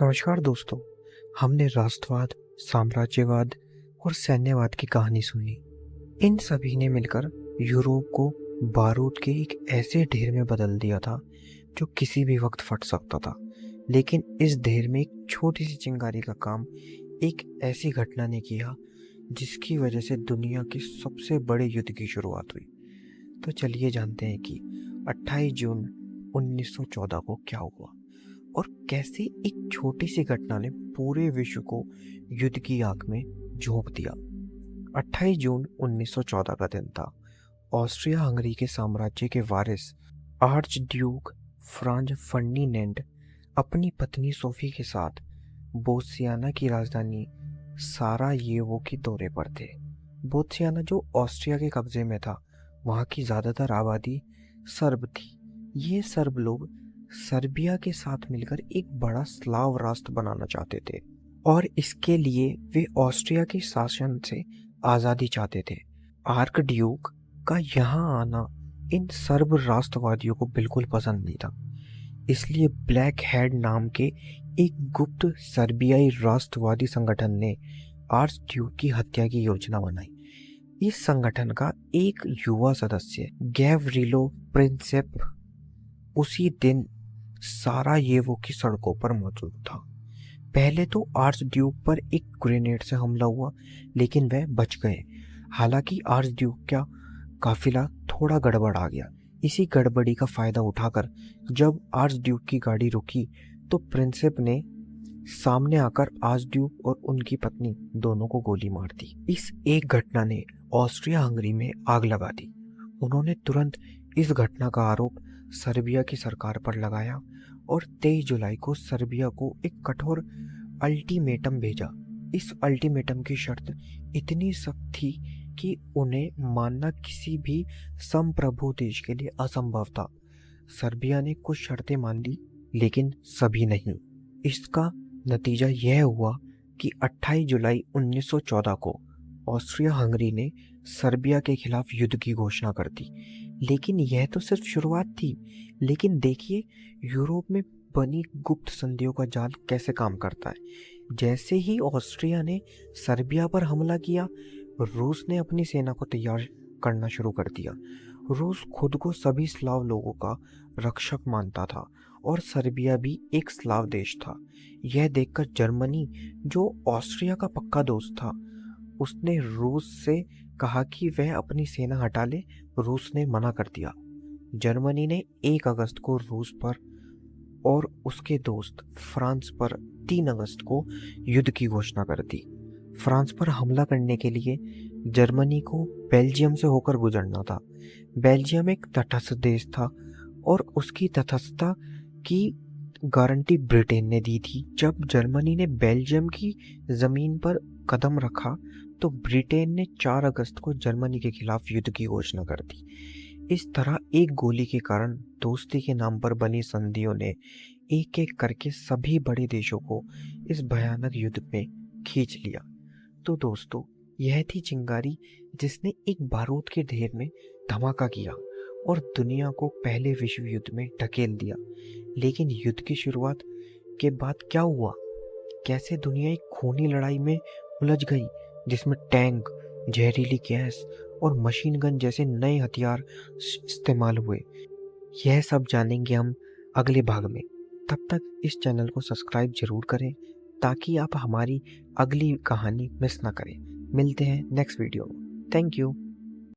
नमस्कार दोस्तों। हमने राष्ट्रवाद, साम्राज्यवाद और सैन्यवाद की कहानी सुनी। इन सभी ने मिलकर यूरोप को बारूद के एक ऐसे ढेर में बदल दिया था जो किसी भी वक्त फट सकता था। लेकिन इस ढेर में एक छोटी सी चिंगारी का काम एक ऐसी घटना ने किया जिसकी वजह से दुनिया के सबसे बड़े युद्ध की शुरुआत हुई। तो चलिए जानते हैं कि 28 जून 1914 को क्या हुआ और कैसे एक छोटी सी घटना ने पूरे विश्व को युद्ध की आग में झोंक दिया। 28 जून 1914 का दिन था। ऑस्ट्रिया हंगरी के साम्राज्य के वारिस आर्च ड्यूक फ्रांज फर्डिनेंड अपनी पत्नी सोफी के साथ बोत्सियाना की राजधानी सारायेवो के दौरे पर थे। बोत्सियाना जो ऑस्ट्रिया के कब्जे में था, वहाँ की ज़्यादातर आबादी सर्ब थी। ये सर्ब लोग सर्बिया के साथ मिलकर एक बड़ा स्लाव राष्ट्र बनाना चाहते थे और इसके लिए वे ऑस्ट्रिया के शासन से आज़ादी चाहते थे। आर्क ड्यूक का यहाँ आना इन सर्ब राष्ट्रवादियों को बिल्कुल पसंद नहीं था। इसलिए ब्लैक हेड नाम के एक गुप्त सर्बियाई राष्ट्रवादी संगठन ने आर्च ड्यूक की हत्या की योजना बनाई। इस संगठन का एक युवा सदस्य गैवरिलो प्रिंसेप उसी दिन सारायेवो की सड़कों पर मौजूद था। पहले तो आर्च ड्यूक पर एक ग्रेनेड से हमला हुआ, लेकिन वह बच गए। हालांकि आर्च ड्यूक का काफिला थोड़ा गड़बड़ आ गया। इसी गड़बड़ी का फायदा उठाकर जब आर्च ड्यूक की गाड़ी रुकी तो प्रिंसेप ने सामने आकर आर्च ड्यूक और उनकी पत्नी दोनों को गोली मार दी। इस एक घटना ने ऑस्ट्रिया हंगरी में आग लगा दी। उन्होंने तुरंत इस घटना का आरोप सर्बिया की सरकार पर लगाया और 23 जुलाई को सर्बिया को एक कठोर अल्टीमेटम भेजा। इस अल्टीमेटम की शर्त इतनी सख्त थी कि उन्हें मानना किसी भी संप्रभु देश के लिए असंभव था। सर्बिया ने कुछ शर्तें मान ली, लेकिन सभी नहीं। इसका नतीजा यह हुआ कि 28 जुलाई 1914 को ऑस्ट्रिया हंगरी ने सर्बिया के खिलाफ युद्ध की घोषणा कर दी। लेकिन यह तो सिर्फ शुरुआत थी। लेकिन देखिए यूरोप में बनी गुप्त संधियों का जाल कैसे काम करता है। जैसे ही ऑस्ट्रिया ने सर्बिया पर हमला किया, रूस ने अपनी सेना को तैयार करना शुरू कर दिया। रूस खुद को सभी स्लाव लोगों का रक्षक मानता था और सर्बिया भी एक स्लाव देश था। यह देखकर जर्मनी, जो ऑस्ट्रिया का पक्का दोस्त था, उसने रूस से कहा कि वह अपनी सेना हटा ले। रूस ने मना कर दिया। जर्मनी ने 1 अगस्त को रूस पर और उसके दोस्त फ्रांस पर 3 अगस्त को युद्ध की घोषणा कर दी। फ्रांस पर हमला करने के लिए जर्मनी को बेल्जियम से होकर गुजरना था। बेल्जियम एक तटस्थ देश था और उसकी तटस्थता की गारंटी ब्रिटेन ने दी थी। जब जर्मनी ने बेल्जियम की जमीन पर कदम रखा तो ब्रिटेन ने 4 अगस्त को जर्मनी के खिलाफ युद्ध की घोषणा कर दी। इस तरह एक गोली के कारण दोस्ती के नाम पर बनी संधियों ने एक एक करके सभी बड़े देशों को इस भयानक युद्ध में खींच लिया। तो दोस्तों, यह थी चिंगारी जिसने एक बारूद के ढेर में धमाका किया और दुनिया को पहले विश्व युद्ध में ढकेल दिया। लेकिन युद्ध की शुरुआत के बाद क्या हुआ? कैसे दुनिया एक खूनी लड़ाई में उलझ गई जिसमें टैंक, जहरीली गैस और मशीन गन जैसे नए हथियार इस्तेमाल हुए। यह सब जानेंगे हम अगले भाग में। तब तक इस चैनल को सब्सक्राइब जरूर करें ताकि आप हमारी अगली कहानी मिस ना करें। मिलते हैं नेक्स्ट वीडियो में। Thank you.